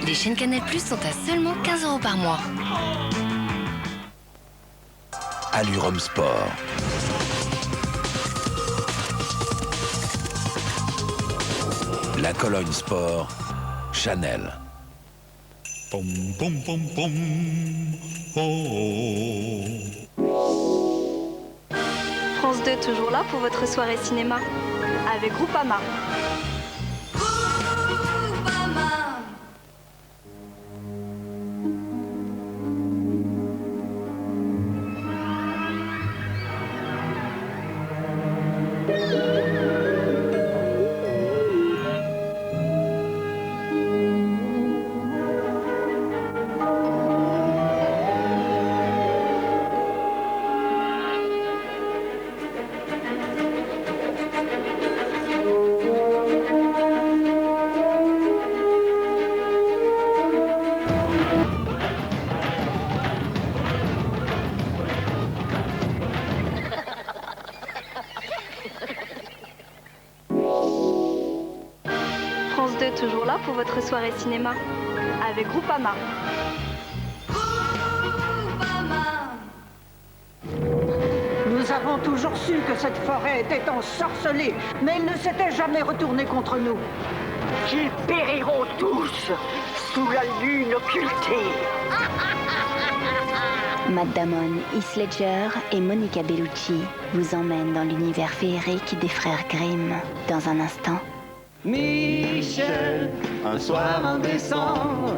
Les chaînes Canal+ sont à seulement 15 € par mois. Allure Sport. La Cologne Sport, Chanel. Pom, pom, pom, pom. Oh. France 2 toujours là pour votre soirée cinéma avec Groupama. France 2 toujours là pour votre soirée cinéma avec Groupama. Nous avons toujours su que cette forêt était ensorcelée, mais elle ne s'était jamais retournée contre nous. Qu'ils périront tous sous la lune occultée. Matt Damon, Heath Ledger et Monica Bellucci vous emmènent dans l'univers féerique des frères Grimm. Dans un instant, Michel, un soir en décembre,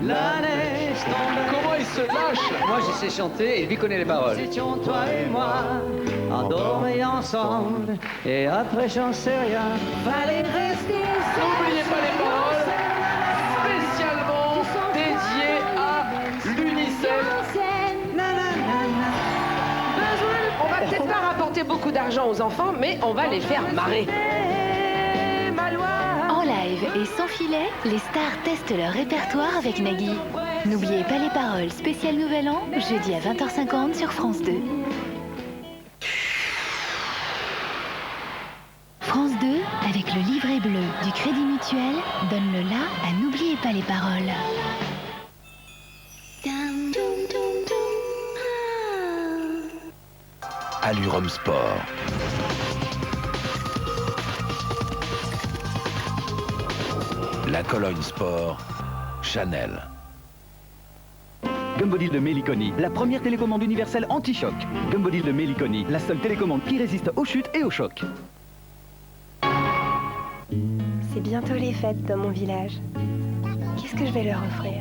la neige tombe. Comment il se lâche? Moi je sais chanter et lui connaît les paroles. Nous étions toi et moi, endormis ensemble, et après j'en sais rien, fallait rester ensemble. N'oubliez pas les paroles, spécialement dédiées à l'Unicef. On va peut-être pas rapporter beaucoup d'argent aux enfants, mais on va les faire marrer. En live et sans filet, les stars testent leur répertoire avec Nagui. N'oubliez pas les paroles, spécial Nouvel An, jeudi à 20h50 sur France 2. France 2, avec le livret bleu du Crédit Mutuel, donne le la à N'oubliez pas les paroles. Allure Sport. La Cologne Sport, Chanel. Gumbodil de Meliconi, la première télécommande universelle anti-choc. Gumbodil de Meliconi, la seule télécommande qui résiste aux chutes et aux chocs. C'est bientôt les fêtes dans mon village. Qu'est-ce que je vais leur offrir?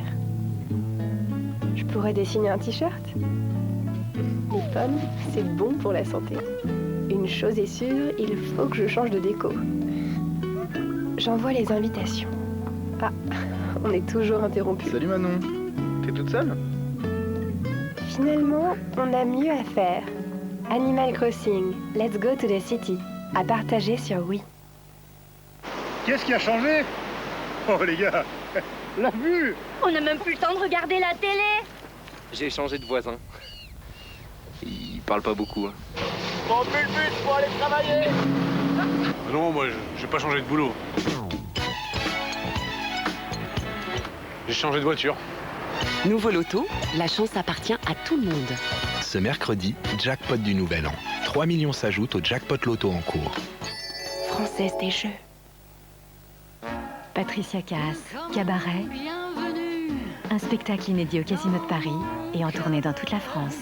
Je pourrais dessiner un t-shirt. Les pommes, c'est bon pour la santé. Une chose est sûre, il faut que je change de déco. J'envoie les invitations. Ah, on est toujours interrompu. Salut Manon, t'es toute seule? Finalement, on a mieux à faire. Animal Crossing, let's go to the city. À partager sur Wii. Qu'est-ce qui a changé? Oh les gars, la vue! On n'a même plus le temps de regarder la télé. J'ai changé de voisin. Il parle pas beaucoup. Hein. Bon, plus le bus pour aller travailler! Non, moi, j'ai pas changé de boulot. J'ai changé de voiture. Nouveau loto, la chance appartient à tout le monde. Ce mercredi, jackpot du Nouvel An. 3 millions s'ajoutent au jackpot loto en cours. Française des Jeux. Patricia Cass, Cabaret. Un spectacle inédit au Casino de Paris et en tournée dans toute la France.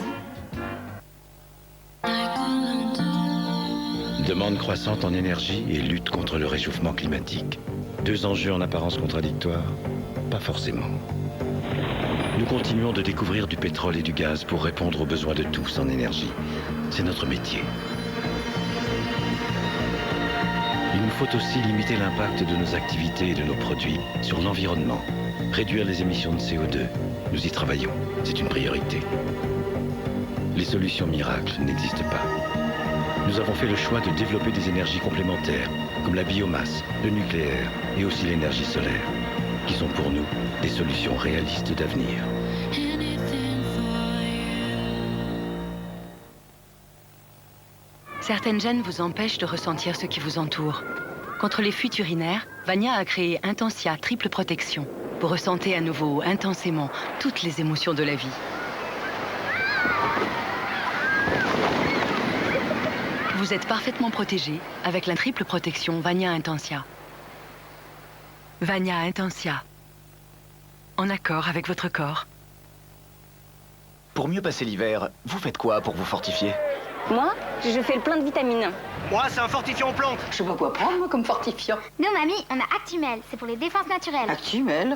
Demande croissante en énergie et lutte contre le réchauffement climatique. Deux enjeux en apparence contradictoires? Pas forcément. Nous continuons de découvrir du pétrole et du gaz pour répondre aux besoins de tous en énergie. C'est notre métier. Il nous faut aussi limiter l'impact de nos activités et de nos produits sur l'environnement. Réduire les émissions de CO2. Nous y travaillons. C'est une priorité. Les solutions miracles n'existent pas. Nous avons fait le choix de développer des énergies complémentaires, comme la biomasse, le nucléaire et aussi l'énergie solaire, qui sont pour nous des solutions réalistes d'avenir. Certaines gènes vous empêchent de ressentir ce qui vous entoure. Contre les fuites urinaires, Vania a créé Intensia Triple Protection. Vous ressentez à nouveau intensément toutes les émotions de la vie. Vous êtes parfaitement protégé avec la triple protection Vania Intensia. Vania Intensia. En accord avec votre corps. Pour mieux passer l'hiver, vous faites quoi pour vous fortifier? Moi, je fais le plein de vitamines. Moi, c'est un fortifiant aux plantes. Je sais pas quoi prendre, moi, comme fortifiant. Nous, mamie, on a Actimel. C'est pour les défenses naturelles. Actimel?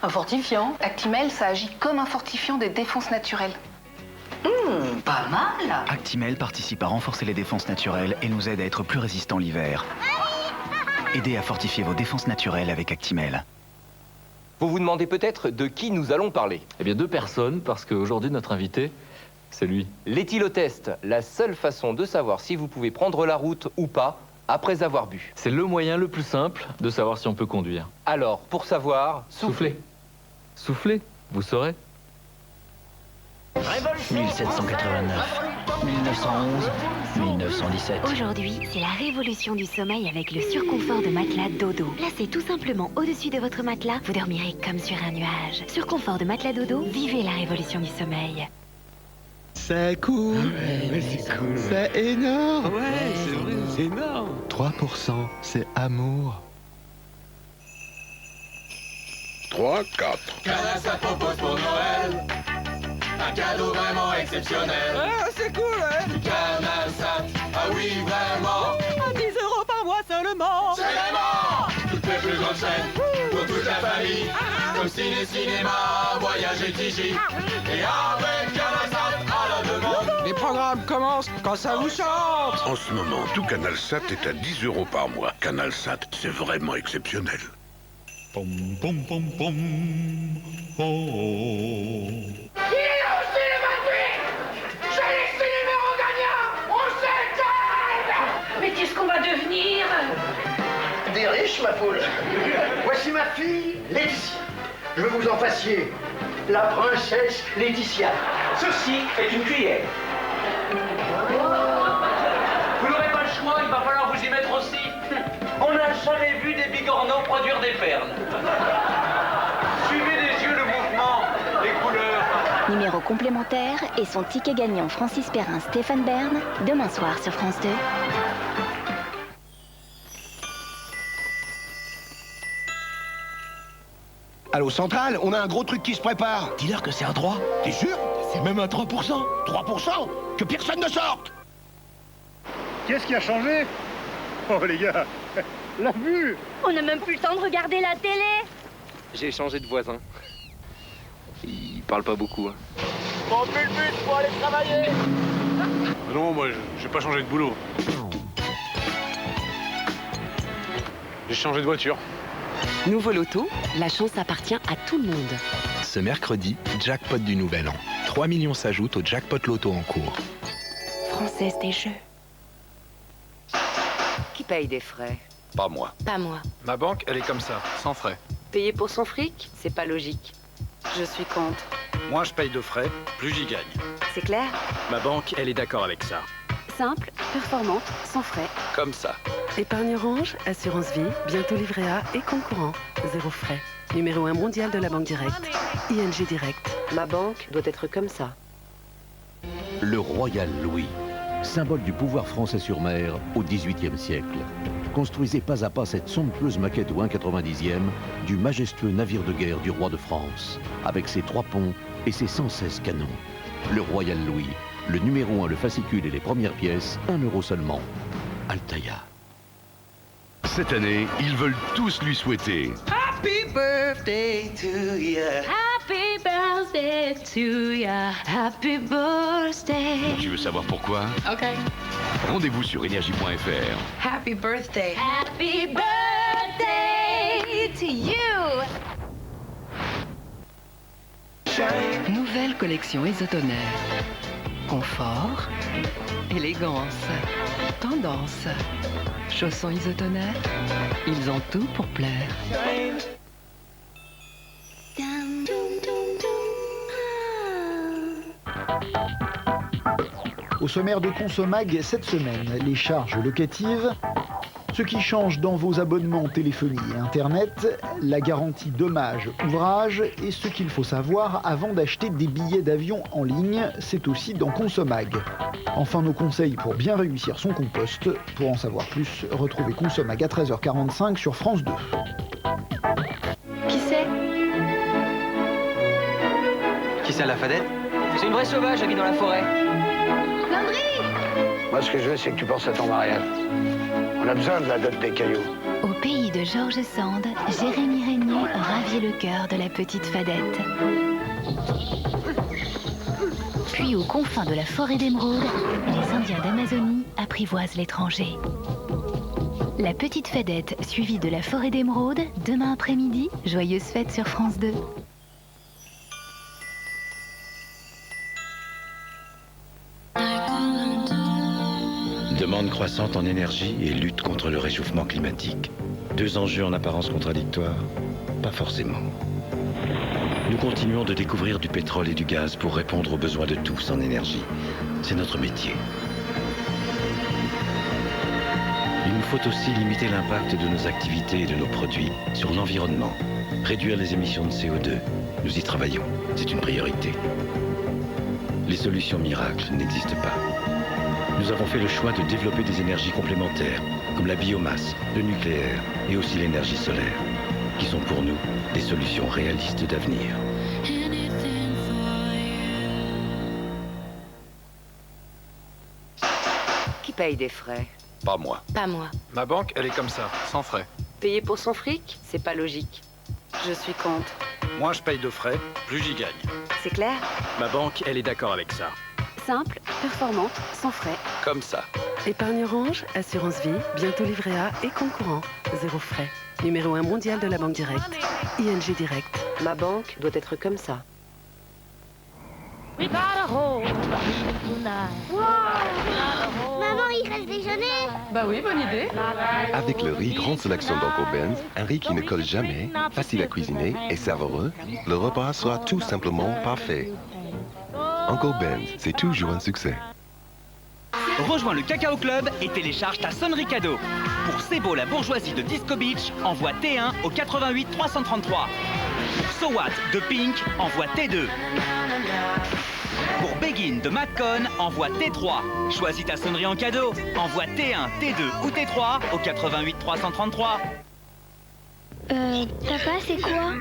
Un fortifiant? Actimel, ça agit comme un fortifiant des défenses naturelles. Pas mal. Actimel participe à renforcer les défenses naturelles et nous aide à être plus résistants l'hiver. Aidez à fortifier vos défenses naturelles avec Actimel. Vous vous demandez peut-être de qui nous allons parler. Eh bien, 2 personnes, parce qu'aujourd'hui, notre invité, c'est lui. L'éthylotest, la seule façon de savoir si vous pouvez prendre la route ou pas après avoir bu. C'est le moyen le plus simple de savoir si on peut conduire. Alors, pour savoir, soufflez. Soufflez, vous saurez. 1789, 1911, 1917. Aujourd'hui, c'est la révolution du sommeil avec le surconfort de matelas Dodo. Placé tout simplement au-dessus de votre matelas, vous dormirez comme sur un nuage. Surconfort de matelas Dodo, vivez la révolution du sommeil. C'est cool. C'est cool. C'est énorme. Ouais, c'est vrai, c'est énorme. 3%, c'est amour. 3, 4. Canal Sat propose pour Noël un cadeau vraiment exceptionnel. Ah, c'est cool, hein. Canal Sat, ah oui, vraiment. À 10 € par mois seulement. C'est vraiment toutes les plus grandes chaînes pour toute la famille. Comme ciné, cinéma, voyage et Tigi. Et avec Canal Sat à la demande. Les programmes commencent quand ça vous chante. En ce moment, tout Canal Sat est à 10 € par mois. Canal Sat, c'est vraiment exceptionnel. Pom pom pom pom. Oh, oh. Il est là aussi le 28. J'ai les 6 numéros gagnants. On s'éclate. Mais qu'est-ce qu'on va devenir? Des riches, ma poule. Voici ma fille, Laetitia. Je veux vous en fassiez la princesse Laetitia. Ceci est une cuillère. Vous n'aurez pas le choix, il va falloir vous y mettre aussi. On n'a jamais vu des bigorneaux produire des perles. Suivez des yeux le mouvement, les couleurs. Numéro complémentaire et son ticket gagnant Francis Perrin, Stéphane Bern, demain soir sur France 2. Allô, Centrale, on a un gros truc qui se prépare. Dis-leur que c'est un droit. T'es sûr? C'est même un 3%. 3%? Que personne ne sorte. Qu'est-ce qui a changé? Oh les gars, la vue! On n'a même plus le temps de regarder la télé. J'ai changé de voisin. Il parle pas beaucoup. Mon plus le bus pour aller travailler. Non, moi, j'ai pas changé de boulot. J'ai changé de voiture. Nouveau loto, la chance appartient à tout le monde. Ce mercredi, jackpot du Nouvel An. 3 millions s'ajoutent au jackpot loto en cours. Française des Jeux. Qui paye des frais? Pas moi. Pas moi. Ma banque, elle est comme ça, sans frais. Payer pour son fric? C'est pas logique. Je suis contre. Moins je paye de frais, plus j'y gagne. C'est clair? Ma banque, elle est d'accord avec ça. Simple, performante, sans frais. Comme ça. Épargne Orange, assurance vie, bientôt livret A et concurrent. 0 frais. Numéro 1 mondial de la banque directe. ING Direct. Ma banque doit être comme ça. Le Royal Louis, symbole du pouvoir français sur mer au XVIIIe siècle. Construisez pas à pas cette somptueuse maquette au 1,90e du majestueux navire de guerre du roi de France, avec ses 3 ponts et ses 116 canons. Le Royal Louis, le numéro 1, le fascicule et les premières pièces, 1 € seulement. Altaïa. Cette année, ils veulent tous lui souhaiter. Happy birthday to you. Happy birthday to ya. Happy birthday. Tu veux savoir pourquoi? Ok. Rendez-vous sur énergie.fr. Happy birthday. Happy birthday to you. Nouvelle collection Isotoner. Confort, élégance, tendance. Chaussons Isotoner, ils ont tout pour plaire. Au sommaire de Consomag cette semaine, les charges locatives Ce qui change dans vos abonnements téléphonie et Internet, la garantie dommage-ouvrage et ce qu'il faut savoir avant d'acheter des billets d'avion en ligne, c'est aussi dans Consomag. Enfin, nos conseils pour bien réussir son compost. Pour en savoir plus, retrouvez Consomag à 13h45 sur France 2. Qui c'est? Qui c'est, la Fadette? C'est une vraie sauvage, elle vit dans la forêt. Moi, ce que je veux, c'est que tu penses à ton mariage. On a besoin de la dot des cailloux. Au pays de Georges Sand, Jérémy Régnier ravit le cœur de la petite Fadette. Puis aux confins de la forêt d'émeraude, les Indiens d'Amazonie apprivoisent l'étranger. La petite Fadette, suivie de la forêt d'émeraude, demain après-midi, joyeuse fête sur France 2. Demande croissante en énergie et lutte contre le réchauffement climatique. Deux enjeux en apparence contradictoires? Pas forcément. Nous continuons de découvrir du pétrole et du gaz pour répondre aux besoins de tous en énergie. C'est notre métier. Il nous faut aussi limiter l'impact de nos activités et de nos produits sur l'environnement. Réduire les émissions de CO2. Nous y travaillons. C'est une priorité. Les solutions miracles n'existent pas. Nous avons fait le choix de développer des énergies complémentaires, comme la biomasse, le nucléaire et aussi l'énergie solaire, qui sont pour nous des solutions réalistes d'avenir. Qui paye des frais? Pas moi. Pas moi. Ma banque, elle est comme ça, sans frais. Payer pour son fric? C'est pas logique. Je suis contre. Moins je paye de frais, plus j'y gagne. C'est clair? Ma banque, elle est d'accord avec ça. Simple, performante, sans frais. Comme ça. Épargne Orange, assurance vie, bientôt livret A et compte courant. 0 frais. Numéro 1 mondial de la banque directe. ING Direct. Ma banque doit être comme ça. Maman, il reste déjeuner? Bah oui, bonne idée. Avec le riz grande sélection d'Uncle Ben's, un riz qui ne colle jamais, facile à cuisiner et savoureux, le repas sera tout simplement parfait. Uncle Ben's, c'est toujours un succès. Rejoins le Cacao Club et télécharge ta sonnerie cadeau. Pour Sebo, la bourgeoisie de Disco Beach, envoie T1 au 88 333. Pour So What de Pink, envoie T2. Pour Begin de McCon, envoie T3. Choisis ta sonnerie en cadeau. Envoie T1, T2 ou T3 au 88 333. Papa, c'est quoi?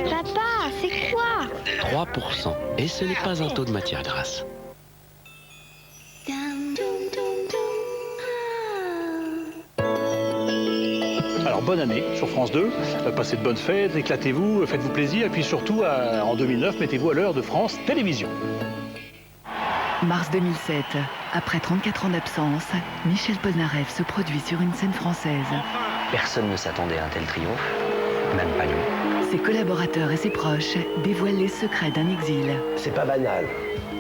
Papa, c'est quoi? 3%. Et ce n'est pas un taux de matière grasse. Alors bonne année sur France 2, passez de bonnes fêtes, éclatez-vous, faites-vous plaisir, et puis surtout, en 2009, mettez-vous à l'heure de France Télévisions. Mars 2007, après 34 ans d'absence, Michel Polnareff se produit sur une scène française. Personne ne s'attendait à un tel triomphe, même pas lui. Ses collaborateurs et ses proches dévoilent les secrets d'un exil. C'est pas banal,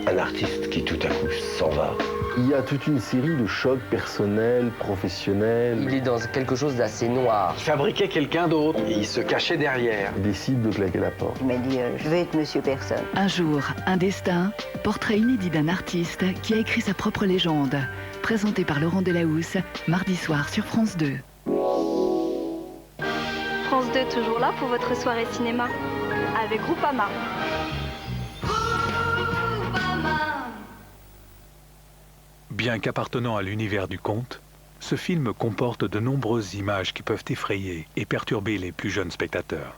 un artiste qui tout à coup s'en va. Il y a toute une série de chocs personnels, professionnels. Il est dans quelque chose d'assez noir. Il fabriquait quelqu'un d'autre et il se cachait derrière. Il décide de claquer la porte. Il m'a dit je vais être Monsieur Personne. Un jour, un destin, portrait inédit d'un artiste qui a écrit sa propre légende. Présenté par Laurent Delahousse, mardi soir sur France 2. France 2 toujours là pour votre soirée cinéma avec Groupama. Bien qu'appartenant à l'univers du conte, ce film comporte de nombreuses images qui peuvent effrayer et perturber les plus jeunes spectateurs.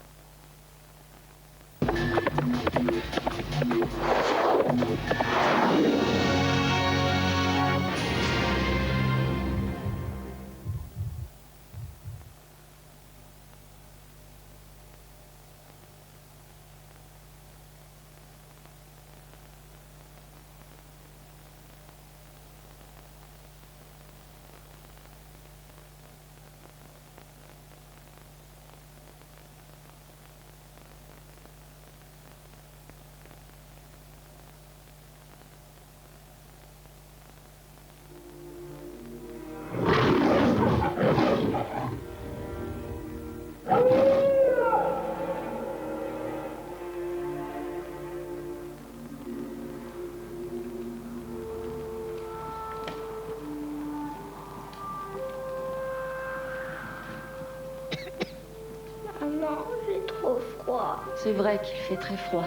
Maman, j'ai trop froid. C'est vrai qu'il fait très froid.